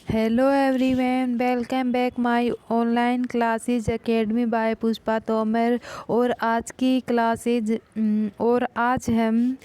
Hello everyone, welcome back my online classes academy by Pushpa Tomar. और आज हम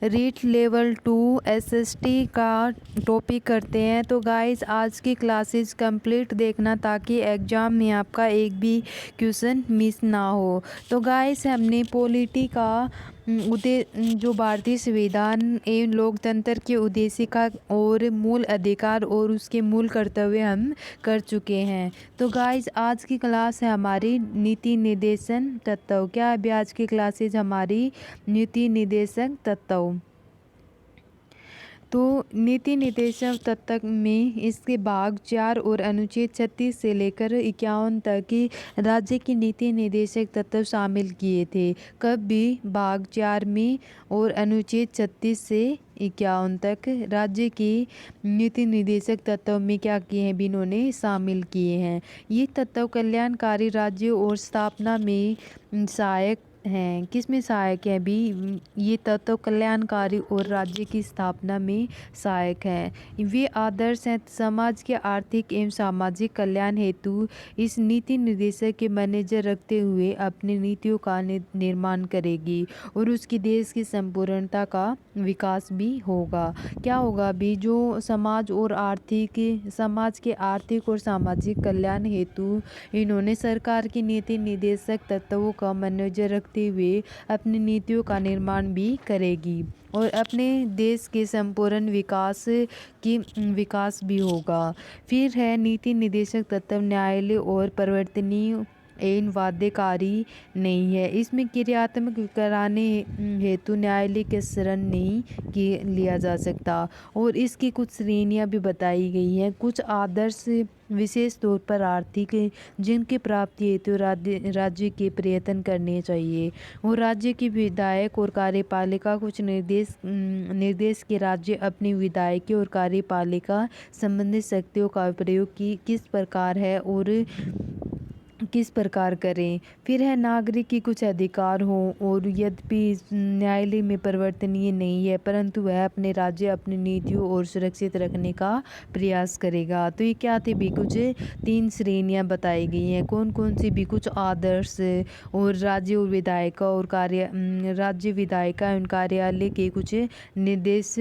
रीट लेवल 2 एसएसटी का टॉपिक करते हैं। तो गाइस, आज की क्लासेज कंप्लीट देखना ताकि एग्ज़ाम में आपका एक भी क्वेश्चन मिस ना हो। तो गाइस, हमने पॉलिटी का जो भारतीय संविधान एवं लोकतंत्र के उद्देश्य का और मूल अधिकार और उसके मूल कर्तव्य हम कर चुके हैं। तो गाइज, आज की क्लास है हमारी नीति निर्देशन तत्व। क्या है अभी आज की क्लासेज हमारी नीति निर्देशक तत्व। तो नीति निर्देशक तत्व में इसके भाग 4 और अनुच्छेद 36 से लेकर 51 तक की राज्य की नीति निर्देशक तत्व शामिल किए थे। कब भी भाग 4 में और अनुच्छेद 36 से 51 तक राज्य की नीति निर्देशक तत्व में क्या किए हैं, भी इन्होंने शामिल किए हैं। ये तत्व कल्याणकारी राज्यों और स्थापना में सहायक हैं। किस में सहायक है भी ये तत्व कल्याणकारी और राज्य की स्थापना में सहायक हैं। वे आदर्श हैं समाज के आर्थिक एवं सामाजिक कल्याण हेतु इस नीति निर्देशक के मैनेजर रखते हुए अपनी नीतियों का निर्माण करेगी और उसकी देश की संपूर्णता का विकास भी होगा। क्या होगा भी जो समाज के आर्थिक और सामाजिक कल्याण हेतु इन्होंने सरकार की नीति निर्देशक तत्वों का मैनेजर रखते हुए अपनी नीतियों का निर्माण भी करेगी और अपने देश के संपूर्ण विकास भी होगा। फिर है नीति निर्देशक तत्व न्यायालय और परिवर्तनीय एवं बाध्यकारी नहीं है। इसमें क्रियात्मक कराने हेतु न्यायालय के शरण नहीं लिया जा सकता और इसकी कुछ श्रेणियां भी बताई गई हैं। कुछ आदर्श विशेष तौर पर आर्थिक जिनकी प्राप्ति हेतु राज्य के प्रयत्न करने चाहिए और राज्य की विधायक और कार्यपालिका कुछ निर्देश के राज्य अपनी विधायकी और कार्यपालिका संबंधित शक्तियों का प्रयोग किस प्रकार है और किस प्रकार करें। फिर है नागरिक की कुछ अधिकार हो और यद्यपि न्यायालय में परिवर्तनीय नहीं है परंतु वह अपने राज्य अपनी नीतियों और सुरक्षित रखने का प्रयास करेगा। तो ये क्या थे भी कुछ 3 श्रेणियां बताई गई हैं। कौन कौन सी भी कुछ आदर्श और राज्य और राज्य विधायिका एवं कार्यालय के कुछ निर्देश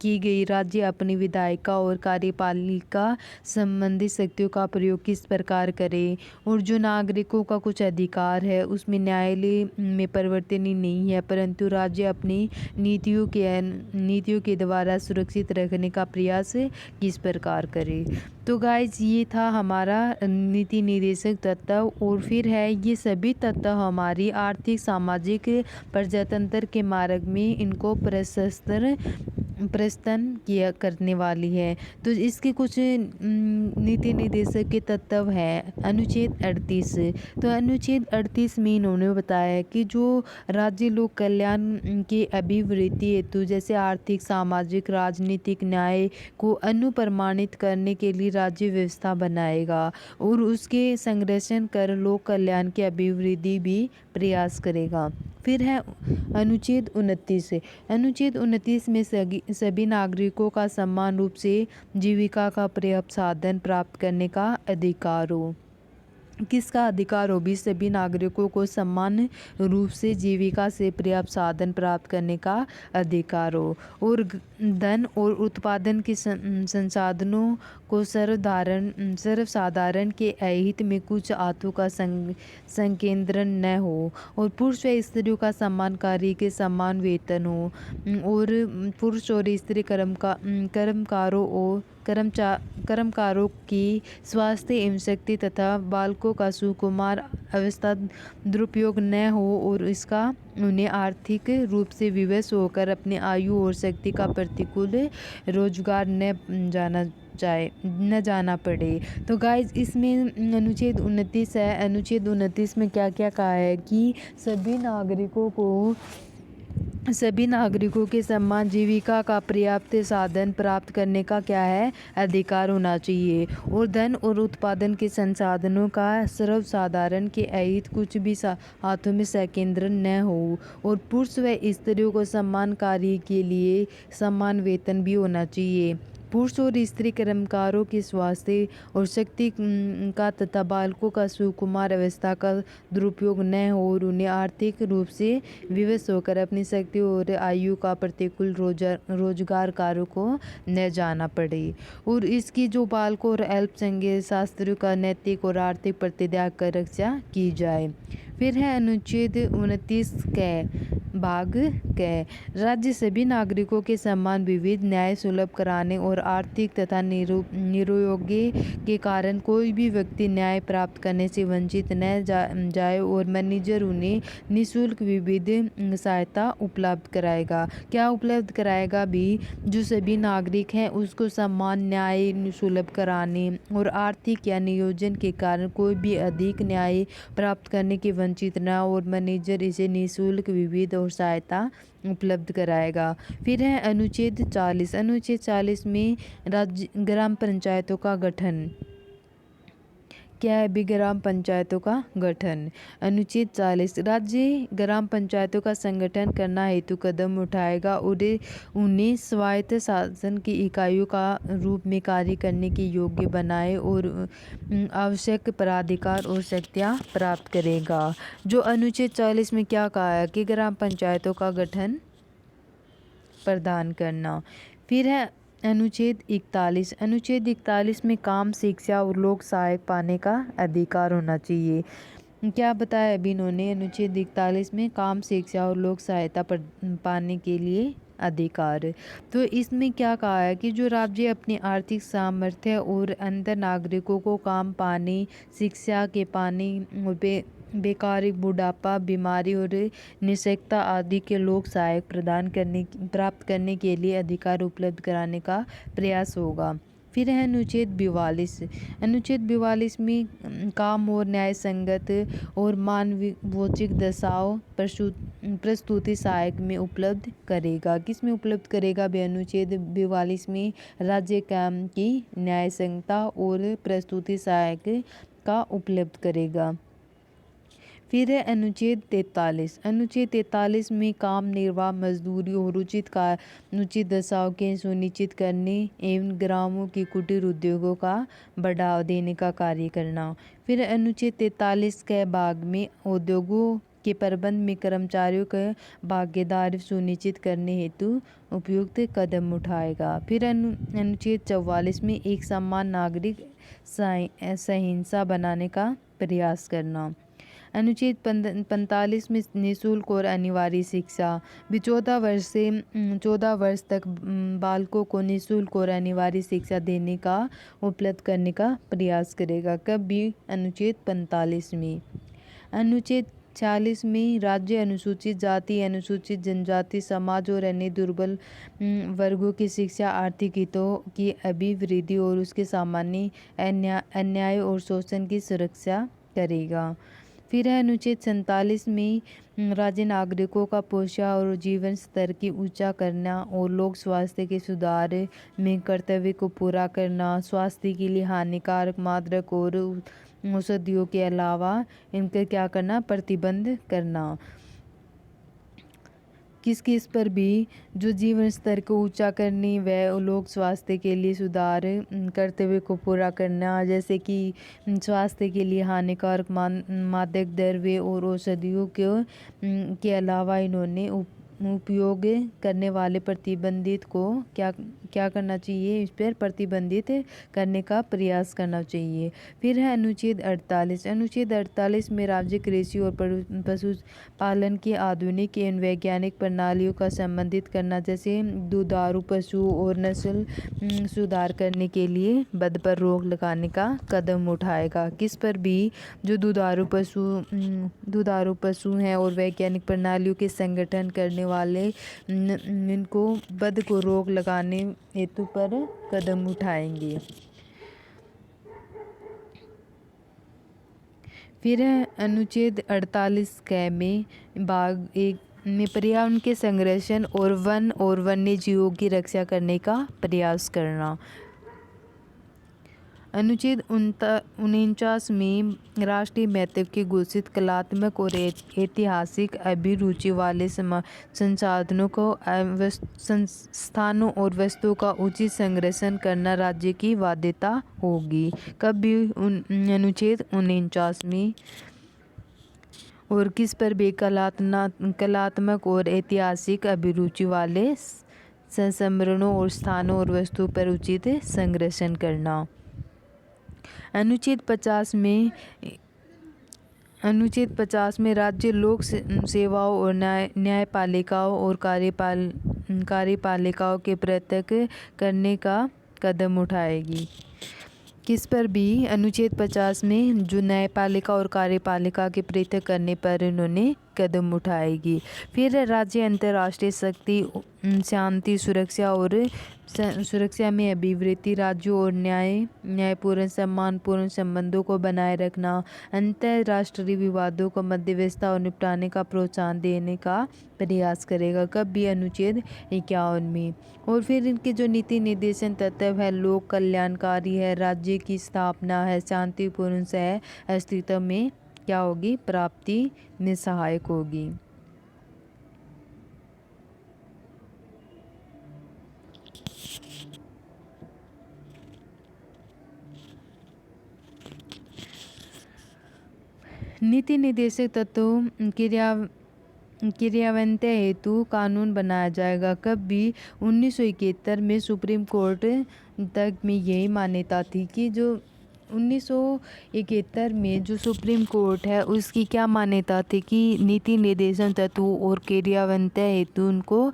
की गई राज्य अपनी विधायिका और कार्यपालिका संबंधित शक्तियों का प्रयोग किस प्रकार करे और जो नागरिकों का कुछ अधिकार है उसमें न्यायालय में परिवर्तनीय नहीं है परंतु राज्य अपनी नीतियों के द्वारा सुरक्षित रखने का प्रयास किस प्रकार करे। तो गाइज, ये था हमारा नीति निर्देशक तत्व और फिर है ये सभी तत्व हमारी आर्थिक सामाजिक प्रजातंत्र के मार्ग में इनको प्रस्तन किया करने वाली है। तो इसके कुछ नीति निर्देशक के तत्व हैं। अनुच्छेद 38। तो अनुच्छेद 38 में इन्होंने बताया कि जो राज्य लोक कल्याण की अभिवृद्धि हेतु जैसे आर्थिक सामाजिक राजनीतिक न्याय को अनुप्रमाणित करने के लिए राज्य व्यवस्था बनाएगा और उसके संरक्षण कर लोक कल्याण की अभिवृद्धि भी प्रयास करेगा। फिर है अनुच्छेद 29। अनुच्छेद 29 में सभी नागरिकों का समान रूप से जीविका का पर्याप्त साधन प्राप्त करने का अधिकार हो। किसका अधिकार हो भी सभी नागरिकों को समान रूप से जीविका से पर्याप्त साधन प्राप्त करने का अधिकार हो और धन और उत्पादन के संसाधनों को सर्वसाधारण के अहित में कुछ हाथों का संकेंद्रण न हो और पुरुष व स्त्रियों का समान कार्य के समान वेतन हो और पुरुष और स्त्री कर्मकारों की स्वास्थ्य एवं शक्ति तथा बालकों का सुकुमार अवस्था दुरुपयोग न हो और इसका उन्हें आर्थिक रूप से विवश होकर अपने आयु और शक्ति का प्रतिकूल रोजगार न जाना पड़े। तो गाइज, इसमें अनुच्छेद 29 है। अनुच्छेद 29 में क्या क्या कहा है कि सभी नागरिकों के समान जीविका का पर्याप्त साधन प्राप्त करने का क्या है अधिकार होना चाहिए और धन और उत्पादन के संसाधनों का सर्वसाधारण के अहित कुछ भी हाथों में संकेंद्रण न हो और पुरुष व स्त्रियों को समान कार्य के लिए समान वेतन भी होना चाहिए। पुरुष और स्त्री कर्मकारों के स्वास्थ्य और शक्ति का तथा बालकों का सुकुमार अवस्था का दुरुपयोग न हो और उन्हें आर्थिक रूप से विवश होकर अपनी शक्ति और आयु का प्रतिकूल रोजगार कार्यों को न जाना पड़े। और इसकी जो बालकों और अल्पसंख्यक शास्त्रों का नैतिक और आर्थिक प्रतित्याग कर रक्षा की जाए। फिर है अनुच्छेद 29 क भाग क। राज्य सभी नागरिकों के समान विविध न्याय सुलभ कराने और आर्थिक तथा निरुयोग्य के कारण कोई भी व्यक्ति न्याय प्राप्त करने से वंचित न जाए और मैनेजर उन्हें निःशुल्क विविध सहायता उपलब्ध कराएगा। क्या उपलब्ध कराएगा भी? जो सभी नागरिक हैं उसको समान न्याय सुलभ कराने और आर्थिक या नियोजन के कारण कोई भी अधिक न्याय प्राप्त करने के वंचित न और मैनेजर इसे निःशुल्क विविध और सहायता उपलब्ध कराएगा। फिर है अनुच्छेद 40। अनुच्छेद 40 में राज्य ग्राम पंचायतों का गठन। क्या है भी? ग्राम पंचायतों का गठन। अनुच्छेद 40 राज्य ग्राम पंचायतों का संगठन करना हेतु कदम उठाएगा और उन्हें स्वायत्त शासन की इकाइयों का रूप में कार्य करने के योग्य बनाए और आवश्यक प्राधिकार और शक्तियाँ प्राप्त करेगा। जो अनुच्छेद 40 में क्या कहा है कि ग्राम पंचायतों का गठन प्रदान करना। फिर है अनुच्छेद 41। अनुच्छेद 41 में काम, शिक्षा और लोक सहायक पाने का अधिकार होना चाहिए। क्या बताया अभी इन्होंने? अनुच्छेद 41 में काम, शिक्षा और लोक सहायता पाने के लिए अधिकार। तो इसमें क्या कहा है कि जो राज्य अपनी आर्थिक सामर्थ्य और अंदर नागरिकों को काम पाने, शिक्षा के पाने, बेकारी, बुढ़ापा, बीमारी और निःशक्तता आदि के लोक सहायक प्राप्त करने के लिए अधिकार उपलब्ध कराने का प्रयास होगा। फिर है अनुच्छेद 42। अनुच्छेद 42 में काम और न्याय संगत और मानवोचित दशाओं प्रस्तुति सहायक में उपलब्ध करेगा। किस में उपलब्ध करेगा? भी अनुच्छेद 42 में राज्य काम की न्याय संगता और प्रस्तुति सहायक का उपलब्ध करेगा। फिर है अनुच्छेद 43। अनुच्छेद 43 में काम, निर्वाह, मजदूरी और उचित दशाओं के सुनिश्चित करने एवं ग्रामों की कुटीर उद्योगों का बढ़ावा देने का कार्य करना। फिर अनुच्छेद 43 के भाग में उद्योगों के प्रबंध में कर्मचारियों का भागीदारी सुनिश्चित करने हेतु उपयुक्त कदम उठाएगा। फिर अनुच्छेद 44 में एक समान नागरिक सहिंसा बनाने का प्रयास करना। अनुच्छेद 45 में निःशुल्क और अनिवार्य शिक्षा। भी 14 वर्ष तक बालकों को निःशुल्क और अनिवार्य शिक्षा देने का उपलब्ध करने का प्रयास करेगा। कब भी? अनुच्छेद 45 में। अनुच्छेद 46 में राज्य अनुसूचित जाति, अनुसूचित जनजाति, समाज और अन्य दुर्बल वर्गों की शिक्षा, आर्थिक हितों की अभिवृद्धि और उसके सामान्य अन्याय और शोषण की सुरक्षा करेगा। फिर है अनुच्छेद 47 में राज्य नागरिकों का पोषण और जीवन स्तर की ऊंचा करना और लोक स्वास्थ्य के सुधार में कर्तव्य को पूरा करना, स्वास्थ्य के लिए हानिकारक मादक और औषधियों के अलावा इनका क्या करना? प्रतिबंध करना। किस पर भी? जो जीवन स्तर को ऊंचा करने व लोक स्वास्थ्य के लिए सुधार कर्तव्य को पूरा करना, जैसे कि स्वास्थ्य के लिए हानिकारक मादक द्रव्य और औषधियों के अलावा इन्होंने उपयोग करने वाले प्रतिबंधित को क्या करना चाहिए? इस पर प्रतिबंधित करने का प्रयास करना चाहिए। फिर है अनुच्छेद 48। अनुच्छेद 48 में राज्य कृषि और पशुपालन की आधुनिक एवं वैज्ञानिक प्रणालियों का संबंधित करना, जैसे दुधारू पशु और नस्ल सुधार करने के लिए बद पर रोक लगाने का कदम उठाएगा। किस पर भी? जो दुधारू पशु हैं और वैज्ञानिक प्रणालियों के संगठन करने वाले इनको बद को रोक लगाने हेतु पर कदम उठाएंगे। फिर है अनुच्छेद 48 क में भाग 1 में पर्यावरण के संरक्षण और वन और वन्य जीवों की रक्षा करने का प्रयास करना। अनुच्छेद 49 में राष्ट्रीय महत्व के घोषित कलात्मक और ऐतिहासिक अभिरुचि वाले संसाधनों को संस्थानों और वस्तुओं का उचित संरक्षण करना राज्य की बाध्यता होगी। कब भी अनुच्छेद 49 में और किस पर भी कलात्मक और ऐतिहासिक अभिरुचि वाले संस्मरणों और स्थानों और वस्तुओं पर उचित संरक्षण करना। अनुच्छेद 50 में राज्य लोक सेवाओं और न्यायपालिकाओं और कार्यपालिकाओं के पृथक करने का कदम उठाएगी। किस पर भी अनुच्छेद 50 में जो न्यायपालिका और कार्यपालिका के पृथक करने पर उन्होंने कदम उठाएगी। फिर राज्य अंतर्राष्ट्रीय शक्ति, शांति, सुरक्षा में अभिवृद्धि, राज्यों और न्यायपूर्ण सम्मानपूर्ण संबंधों को बनाए रखना, अंतर्राष्ट्रीय विवादों को मध्यस्थता और निपटाने का प्रोत्साहन देने का प्रयास करेगा। कब भी अनुच्छेद 51 में। और फिर इनके जो नीति निर्देशन तत्व है, लोक कल्याणकारी है, राज्य की स्थापना है, शांतिपूर्ण सह अस्तित्व में क्या होगी, प्राप्ति में सहायक होगी। नीति निर्देशक तत्वों क्रियान्वयन हेतु कानून बनाया जाएगा। कब भी 1971 में सुप्रीम कोर्ट तक में यही मान्यता थी कि जो 1971 में जो सुप्रीम कोर्ट है उसकी क्या मान्यता थी कि नीति निर्देशन तत्वों और क्रियान्वयन हेतु उनको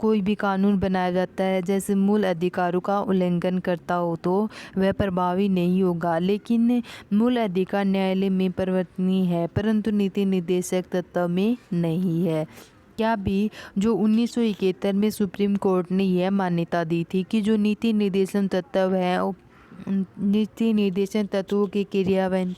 कोई भी कानून बनाया जाता है जैसे मूल अधिकारों का उल्लंघन करता हो तो वह प्रभावी नहीं होगा। लेकिन मूल अधिकार न्यायालय में परिवर्तनीय है परंतु नीति निर्देशक तत्व में नहीं है। क्या भी जो 1971 में सुप्रीम कोर्ट ने यह मान्यता दी थी कि जो नीति निर्देशन तत्व है नीति निर्देशन तत्वों के क्रियान्वयन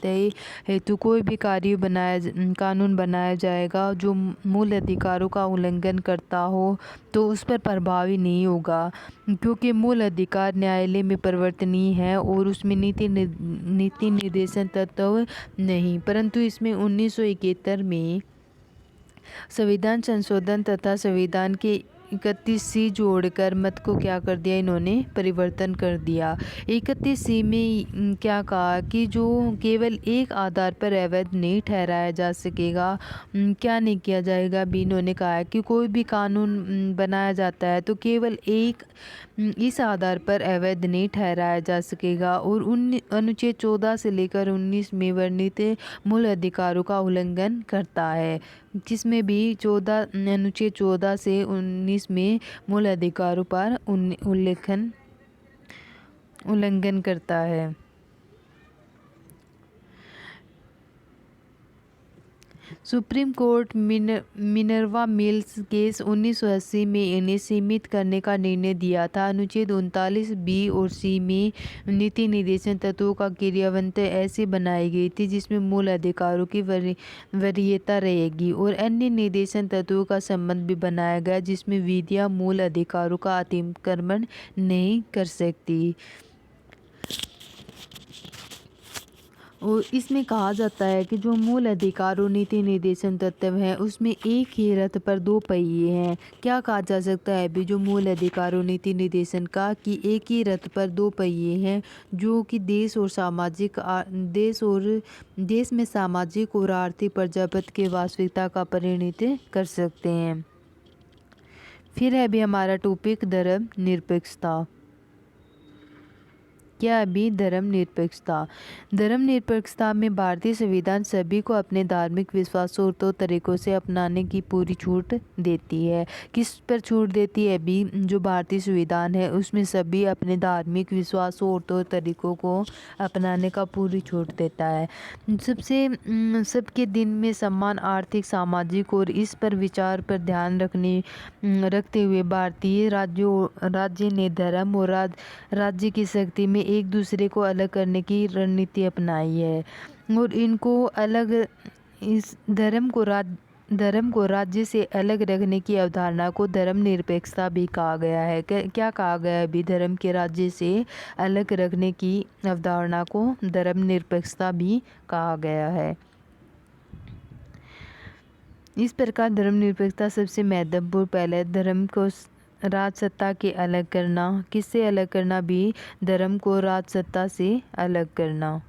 हेतु कोई भी कानून बनाया जाएगा जो मूल अधिकारों का उल्लंघन करता हो तो उस पर प्रभावी नहीं होगा क्योंकि मूल अधिकार न्यायालय में परिवर्तनीय है और उसमें नीति निर्देशन तत्व नहीं। परंतु इसमें 1971 में संविधान संशोधन तथा संविधान के 31C जोड़कर मत को क्या कर दिया, इन्होंने परिवर्तन कर दिया। 31C में क्या कहा कि जो केवल एक आधार पर अवैध नहीं ठहराया जा सकेगा, क्या नहीं किया जाएगा भी इन्होंने कहा है कि कोई भी कानून बनाया जाता है तो केवल एक इस आधार पर अवैध नहीं ठहराया जा सकेगा और अनुच्छेद 14 से लेकर 19 में वर्णित मूल अधिकारों का उल्लंघन करता है, जिसमें भी अनुच्छेद 14 से 19 में मूल अधिकारों पर उल्लंघन करता है। Supreme court Minerva mills case 1980 में इन्हें सीमित करने का निर्णय दिया था। अनुच्छेद 39B और C में नीति निर्देशन तत्वों का क्रियान्वयन ऐसी बनाई गई थी जिसमें मूल अधिकारों की वरीयता रहेगी और अन्य निर्देशन तत्वों का संबंध भी बनाया गया जिसमें विधियां मूल अधिकारों का अतिक्रमण नहीं कर सकती। और इसमें कहा जाता है कि जो मूल अधिकार और नीति निर्देशन तत्व है उसमें एक ही रथ पर दो पहिए हैं। क्या कहा जा सकता है अभी जो मूल अधिकार और नीति निर्देशन का कि एक ही रथ पर दो पहिए हैं जो कि देश में सामाजिक और आर्थिक प्रजातंत्र की वास्तविकता का प्रतिनिधित्व कर सकते हैं। फिर है भी हमारा टॉपिक धर्मनिरपेक्षता। क्या अभी धर्मनिरपेक्षता में भारतीय संविधान सभी को अपने धार्मिक विश्वासों और तौर तरीकों से अपनाने की पूरी छूट देती है। किस पर छूट देती है अभी जो भारतीय संविधान है उसमें सभी अपने धार्मिक विश्वासों और तौर तरीकों को अपनाने का पूरी छूट देता है। सबके दिन में सम्मान, आर्थिक, सामाजिक और इस पर विचार पर ध्यान रखते हुए भारतीय राज्य ने धर्म और राज्य की शक्ति में एक दूसरे को अलग करने की रणनीति अपनाई है और इनको अलग इस धर्म को धर्म को राज्य से अलग रखने की अवधारणा को धर्मनिरपेक्षता भी कहा गया है। क्या कहा गया है अभी? धर्म के राज्य से अलग रखने की अवधारणा को धर्मनिरपेक्षता भी कहा गया है। इस प्रकार धर्मनिरपेक्षता सबसे महत्वपूर्ण पहले धर्म को राज सत्ता के अलग करना। किससे अलग करना भी? धर्म को राज सत्ता से अलग करना।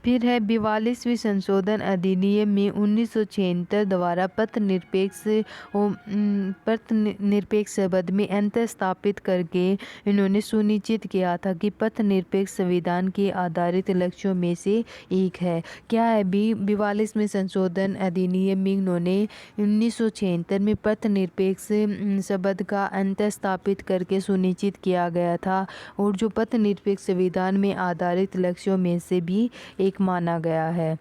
फिर है 42वें संशोधन अधिनियम में 1976 द्वारा पथ निरपेक्ष शब्द में अंतर स्थापित करके इन्होंने सुनिश्चित किया था कि पथ निरपेक्ष संविधान के आधारित लक्ष्यों में से एक है। क्या है भी? 42वें संशोधन अधिनियम में इन्होंने 1976 में पथ निरपेक्ष शब्द का अंतर स्थापित करके सुनिश्चित किया गया था और जो पथ निरपेक्ष संविधान में आधारित लक्ष्यों में से भी एक माना गया है।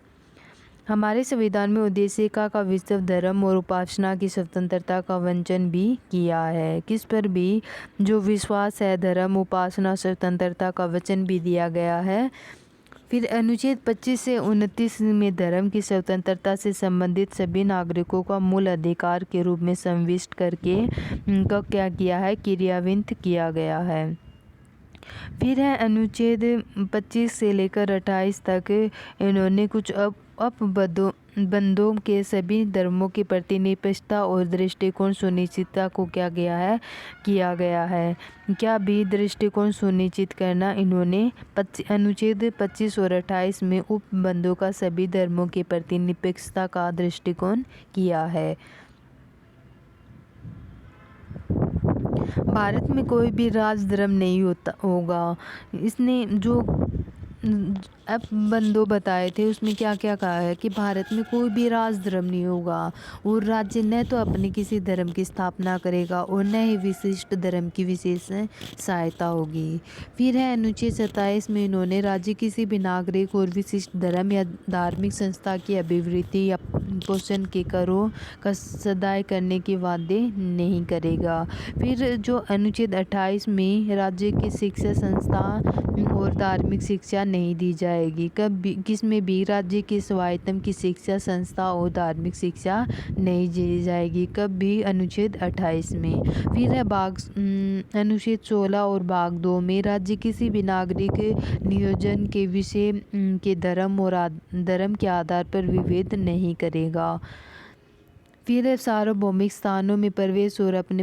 हमारे संविधान में उद्देशिका का विश्व धर्म और उपासना की स्वतंत्रता का वंचन भी किया है। किस पर भी? जो विश्वास है, धर्म, उपासना, स्वतंत्रता का वचन भी दिया गया है। फिर अनुच्छेद 25 से 29 में धर्म की स्वतंत्रता से संबंधित सभी नागरिकों का मूल अधिकार के रूप में संविष्ट करके उनका क्या किया है? क्रियान्वित किया गया है। फिर है अनुच्छेद 25 से लेकर 28 तक इन्होंने कुछ अपबंधों के सभी धर्मों के प्रति निरपेक्षता और दृष्टिकोण सुनिश्चितता को क्या किया गया है। क्या भी? दृष्टिकोण सुनिश्चित करना। इन्होंने अनुच्छेद 25 और 28 में उपबंधों का सभी धर्मों के प्रति निरपेक्षता का दृष्टिकोण किया है। भारत में कोई भी राज धर्म नहीं होगा। इसने जो अपबंधों बताए थे उसमें क्या क्या कहा है कि भारत में कोई भी राज धर्म नहीं होगा और राज्य न तो अपने किसी धर्म की स्थापना करेगा और न ही विशिष्ट धर्म की विशेष सहायता होगी। फिर है अनुच्छेद 27 में इन्होंने राज्य किसी भी नागरिक और विशिष्ट धर्म या धार्मिक संस्था की अभिवृद्धि या पोषण के करों का सदाई करने की वादे नहीं करेगा। फिर जो अनुच्छेद 28 में राज्य की शिक्षा संस्था और धार्मिक शिक्षा नहीं दी जाएगी। कब भी? किसमें भी? राज्य की स्वायत्तता की शिक्षा संस्था और धार्मिक शिक्षा नहीं दी जाएगी। कब भी? अनुच्छेद 28 में। फिर है अनुच्छेद 16 और भाग 2 में राज्य किसी भी नागरिक नियोजन के विषय के धर्म और धर्म के आधार पर विभेद नहीं करेगा। फिर सार्वभौमिक स्थानों में प्रवेश और अपने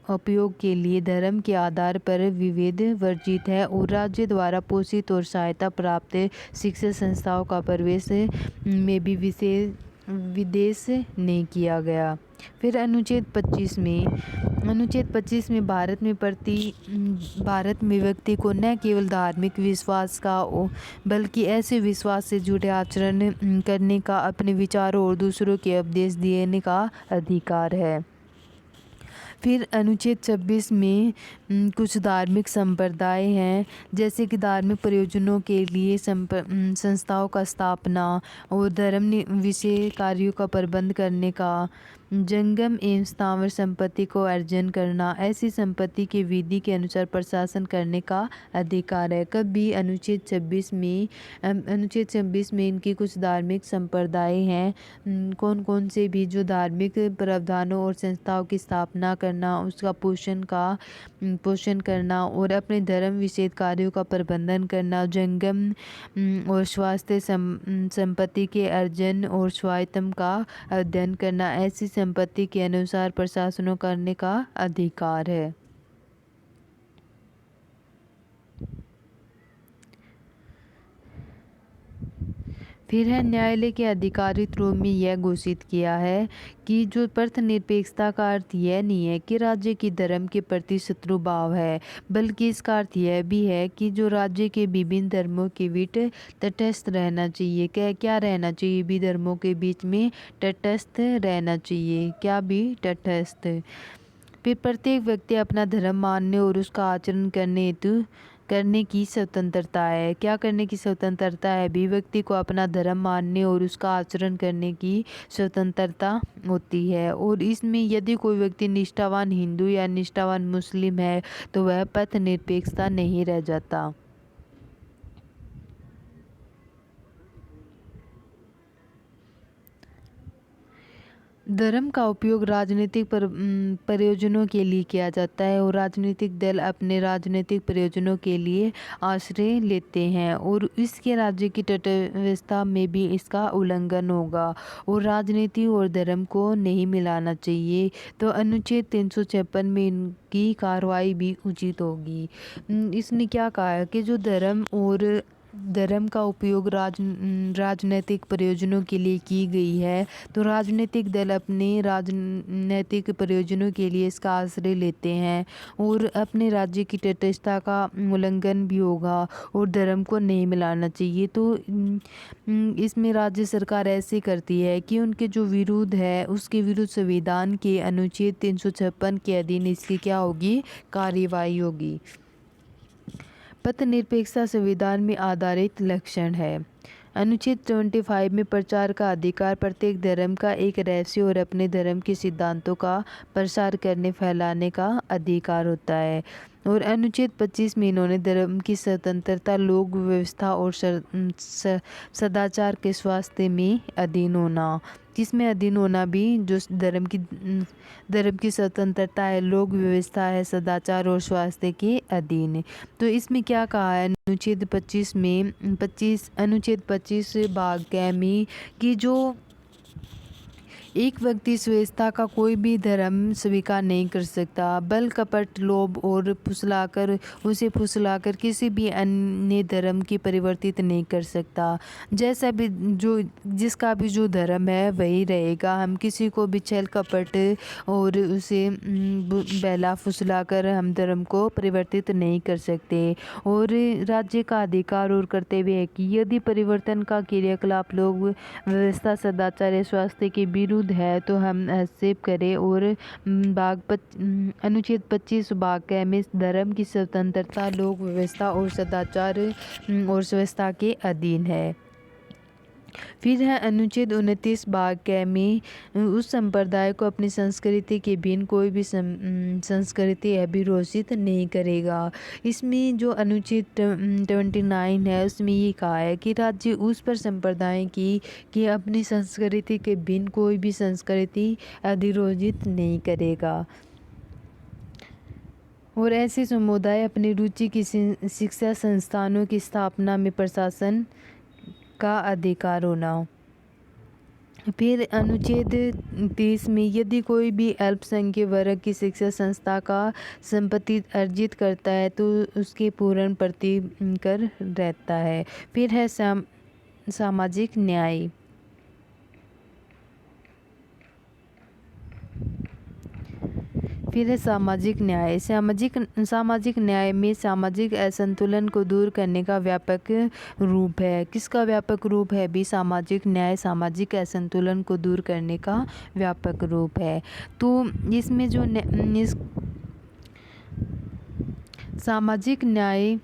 उपयोग के लिए धर्म के आधार पर विभेद वर्जित है और राज्य द्वारा पोषित और सहायता प्राप्त शिक्षा संस्थाओं का प्रवेश में भी विदेश नहीं किया गया। फिर अनुच्छेद 25 में भारत में व्यक्ति को न केवल धार्मिक विश्वास का बल्कि ऐसे विश्वास से जुड़े आचरण करने का, अपने विचारों और दूसरों के उपदेश देने का अधिकार है। फिर अनुच्छेद 26 में कुछ धार्मिक संप्रदाय हैं जैसे कि धार्मिक प्रयोजनों के लिए संस्थाओं का स्थापना और धर्म विषय कार्यों का प्रबंध करने का, जंगम एवं स्थावर संपत्ति को अर्जन करना, ऐसी संपत्ति की विधि के अनुसार प्रशासन करने का अधिकार है। कब भी? अनुच्छेद 26 में इनकी कुछ धार्मिक संप्रदाय हैं। कौन कौन से भी? जो धार्मिक प्रावधानों और संस्थाओं की स्थापना करना, उसका पोषण करना और अपने धर्म विषय कार्यों का प्रबंधन करना, जंगम और स्वास्थ्य संपत्ति के अर्जन और स्वायत्तता का अध्ययन करना, ऐसी संपत्ति के अनुसार प्रशासन करने का अधिकार है। फिर है न्यायालय के आधिकारिक रूप में यह घोषित किया है कि जो पथ निरपेक्षता का अर्थ यह नहीं है कि राज्य की धर्म के प्रति शत्रु भाव है, बल्कि इसका अर्थ यह भी है कि जो राज्य के विभिन्न धर्मों के बीच तटस्थ रहना चाहिए। क्या रहना चाहिए? भी धर्मों के बीच में तटस्थ रहना चाहिए। क्या भी? तटस्थ। फिर प्रत्येक व्यक्ति अपना धर्म मानने और उसका आचरण करने की स्वतंत्रता है। क्या करने की स्वतंत्रता है? भी व्यक्ति को अपना धर्म मानने और उसका आचरण करने की स्वतंत्रता होती है और इसमें यदि कोई व्यक्ति निष्ठावान हिंदू या निष्ठावान मुस्लिम है तो वह पथ निरपेक्षता नहीं रह जाता। धर्म का उपयोग राजनीतिक प्रयोजनों के लिए किया जाता है और राजनीतिक दल अपने राजनीतिक प्रयोजनों के लिए आश्रय लेते हैं और इसके राज्य की तटव्यवस्था में भी इसका उल्लंघन होगा और राजनीति और धर्म को नहीं मिलाना चाहिए। तो अनुच्छेद 356 में इनकी कार्रवाई भी उचित होगी। इसने क्या कहा है कि जो धर्म का उपयोग राजनीतिक प्रयोजनों के लिए की गई है, तो राजनीतिक दल अपने राजनीतिक प्रयोजनों के लिए इसका आश्रय लेते हैं और अपने राज्य की तटस्थता का उल्लंघन भी होगा और धर्म को नहीं मिलाना चाहिए। तो इसमें राज्य सरकार ऐसे करती है कि उनके जो विरुद्ध है उसके विरुद्ध संविधान के अनुच्छेद 356 के अधीन इसकी क्या होगी, कार्यवाही होगी। पथनिरपेक्षता संविधान में आधारित लक्षण है। अनुच्छेद 25 में प्रचार का अधिकार प्रत्येक धर्म का एक रहस्य और अपने धर्म के सिद्धांतों का प्रसार करने फैलाने का अधिकार होता है। और अनुच्छेद 25 में इन्होंने धर्म की स्वतंत्रता, लोक व्यवस्था और सदाचार के स्वास्थ्य में अधीन होना, किसमें अधीन होना भी, जो धर्म की स्वतंत्रता है, लोक व्यवस्था है, सदाचार और स्वास्थ्य के अधीन है। तो इसमें क्या कहा है अनुच्छेद 25 में, अनुच्छेद 25 भाग क में कि जो एक व्यक्ति स्वेच्छा का कोई भी धर्म स्वीकार नहीं कर सकता, बल, कपट, लोभ और उसे फुसलाकर किसी भी अन्य धर्म की परिवर्तित नहीं कर सकता। जैसा भी जिसका भी जो धर्म है वही रहेगा। हम किसी को भी छल कपट और उसे बहला फुसलाकर हम धर्म को परिवर्तित नहीं कर सकते। और राज्य का अधिकार और कर्तव्य है कि यदि परिवर्तन का क्रियाकलाप लोग व्यवस्था, सदाचार या स्वास्थ्य के विरुद्ध है तो हम हस्तक्षेप करें। और अनुच्छेद 25 भाग क में धर्म की स्वतंत्रता, लोक व्यवस्था और सदाचार और व्यवस्था के अधीन है। फिर है अनुच्छेद 29 भाग क में उस संप्रदाय को अपनी संस्कृति के भिन्न कोई भी संस्कृति अभिरोषित नहीं करेगा। इसमें जो अनुच्छेद 29 है उसमें ये कहा है कि राज्य उस पर संप्रदाय की अपनी संस्कृति के भिन्न कोई भी संस्कृति अधिरोषित नहीं करेगा। और ऐसे समुदाय अपनी रुचि की शिक्षा संस्थानों की स्थापना में प्रशासन का अधिकार होना। फिर अनुच्छेद 30 में यदि कोई भी अल्पसंख्यक वर्ग की शिक्षा संस्था का संपत्ति अर्जित करता है तो उसके पूर्ण प्रतिकर रहता है। फिर है सामाजिक न्याय। फिर है सामाजिक न्याय। सामाजिक न्याय में सामाजिक असंतुलन को दूर करने का व्यापक रूप है। किसका व्यापक रूप है भी? सामाजिक न्याय सामाजिक असंतुलन को दूर करने का व्यापक रूप है। तो इसमें जो सामाजिक न्याय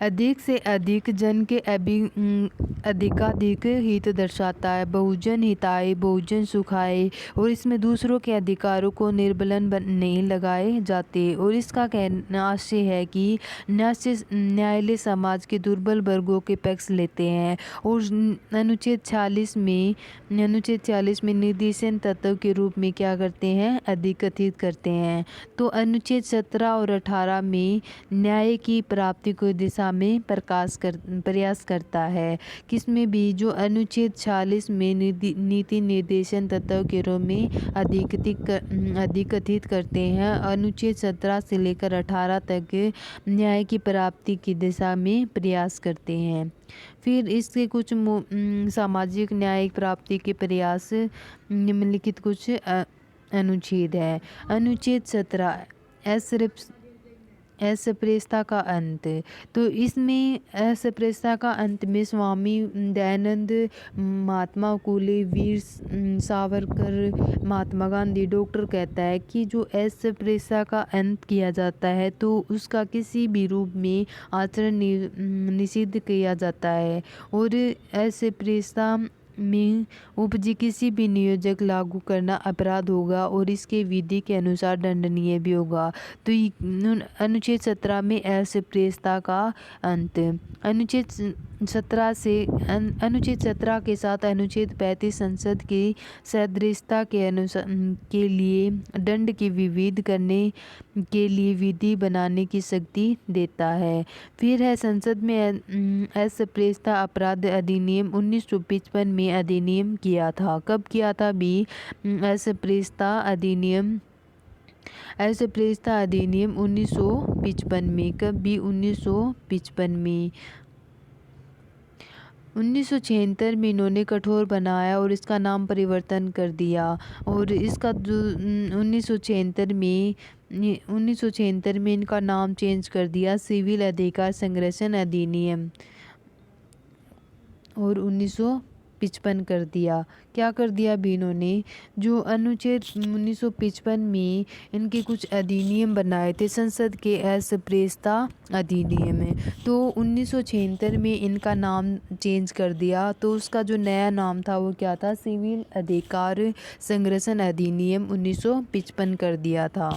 अधिक से अधिक जन के अधिकाधिक हित दर्शाता है। बहुजन हिताय, बहुजन सुखाय, और इसमें दूसरों के अधिकारों को निर्बलन नहीं लगाए जाते। और इसका कहना आशय है कि न्यायालय समाज के दुर्बल वर्गों के पक्ष लेते हैं। और अनुच्छेद 46 में निर्देशन तत्व के रूप में क्या करते हैं? अधिकथित करते हैं। तो अनुच्छेद 17 और 18 में न्याय की प्राप्ति को दिशा में प्रयास करता है। किसमें भी? जो अनुच्छेद 46 में नीति निर्देशन तत्व के रूप में अधिकथित करते हैं। अनुच्छेद 17 से लेकर 18 तक न्याय की प्राप्ति की दिशा में प्रयास करते हैं। फिर इसके कुछ सामाजिक न्याय प्राप्ति के प्रयास निम्नलिखित कुछ अनुच्छेद है। अनुच्छेद 17 अस्पृश्यता का अंत। तो इसमें अस्पृश्यता का अंत में स्वामी दयानंद, महात्मा फुले, वीर सावरकर, महात्मा गांधी, डॉक्टर कहता है कि जो अस्पृश्यता का अंत किया जाता है तो उसका किसी भी रूप में आचरण निषिद्ध किया जाता है। और अस्पृश्यता में उपजी किसी भी नियोजक लागू करना अपराध होगा और इसके विधि के अनुसार दंडनीय भी होगा। तो अनुच्छेद 17 में अस्पृश्यता का अंत। अनुच्छेद 17 के साथ अनुच्छेद 35 संसद की सदस्यता के लिए दंड की विविध करने के लिए विधि बनाने की शक्ति देता है। फिर है संसद में असदस्यता अपराध अधिनियम 1955 में अधिनियम किया था। कब किया था भी? असदस्यता अधिनियम 1955 में। कब भी? 1955 में। 1976 में इन्होंने कठोर बनाया और इसका नाम परिवर्तन कर दिया। और इसका जो 1976 में इनका नाम चेंज कर दिया सिविल अधिकार संरक्षण अधिनियम, और 1955 कर दिया। क्या कर दिया भी इन्होंने? जो अनुच्छेद 1955 में इनके कुछ अधिनियम बनाए थे संसद के असदस्यता अधिनियम में, तो 1976 में इनका नाम चेंज कर दिया। तो उसका जो नया नाम था वो क्या था? सिविल अधिकार संरक्षण अधिनियम 1955 कर दिया था।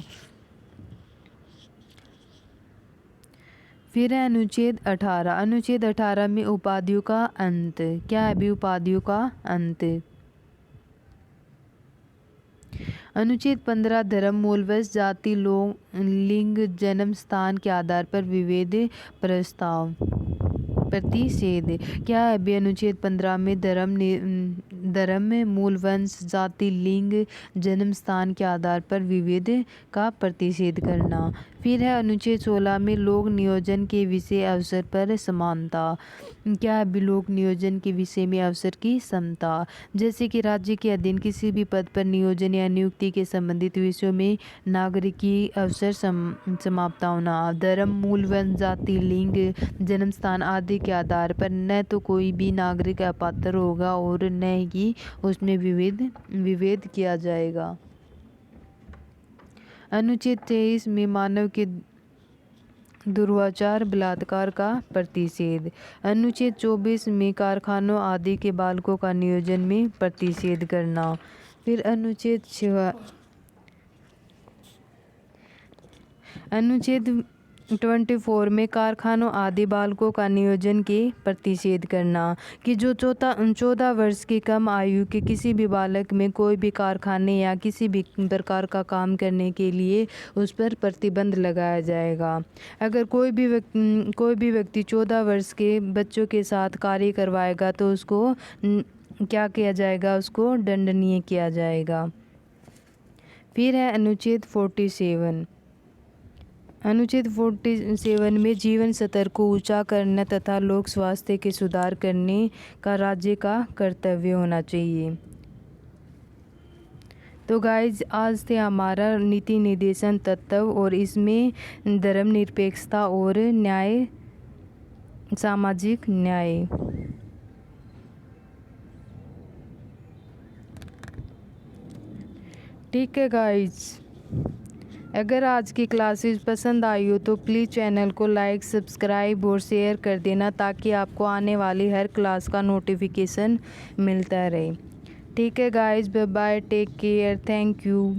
फिर है अनुच्छेद 18। अनुच्छेद 18 में उपाधियों का अंत। क्या है अभी? उपाधियों का अंत। अनुच्छेद 15 धर्म, मूलवंश, जाति, लिंग, जन्म स्थान के आधार पर विभेद प्रस्ताव प्रतिषेध। क्या है अभी? अनुच्छेद 15 में धर्म, मूलवंश, जाति, लिंग, जन्म स्थान के आधार पर विभेद का प्रतिषेध करना। फिर है अनुच्छेद 16 में लोक नियोजन के विषय अवसर पर समानता। क्या है? लोक नियोजन के विषय में अवसर की समता। जैसे कि राज्य के अधीन किसी भी पद पर नियोजन या नियुक्ति के संबंधित विषयों में नागरिक की अवसर समानता होना। धर्म, मूलवंश, जाति, लिंग, जन्म स्थान आदि के आधार पर न तो कोई भी नागरिक अपात्र होगा और न ही उसमें विभेद किया जाएगा। अनुच्छेद 23 में मानव के दुर्व्यवहार, बलात्कार का प्रतिषेध। अनुच्छेद 24 में कारखानों आदि के बालकों का नियोजन में प्रतिषेध करना। फिर अनुच्छेद 24 में कारखानों आदि बालकों का नियोजन के प्रतिषेध करना कि जो 14 वर्ष की कम आयु के किसी भी बालक में कोई भी कारखाने या किसी भी प्रकार का काम करने के लिए उस पर प्रतिबंध लगाया जाएगा। अगर कोई भी व्यक्ति 14 वर्ष के बच्चों के साथ कार्य करवाएगा तो उसको क्या किया जाएगा? उसको दंडनीय किया जाएगा। फिर है अनुच्छेद 47। अनुच्छेद 47 में जीवन स्तर को ऊंचा करने तथा लोक स्वास्थ्य के सुधार करने का राज्य का कर्तव्य होना चाहिए। तो गाइज आज थे हमारा नीति निर्देशन तत्व, और इसमें धर्मनिरपेक्षता और न्याय, सामाजिक न्याय। ठीक है गाइज, अगर आज की क्लासेस पसंद आई हो तो प्लीज़ चैनल को लाइक, सब्सक्राइब और शेयर कर देना ताकि आपको आने वाली हर क्लास का नोटिफिकेशन मिलता रहे। ठीक है guys, bye bye, take care, thank you.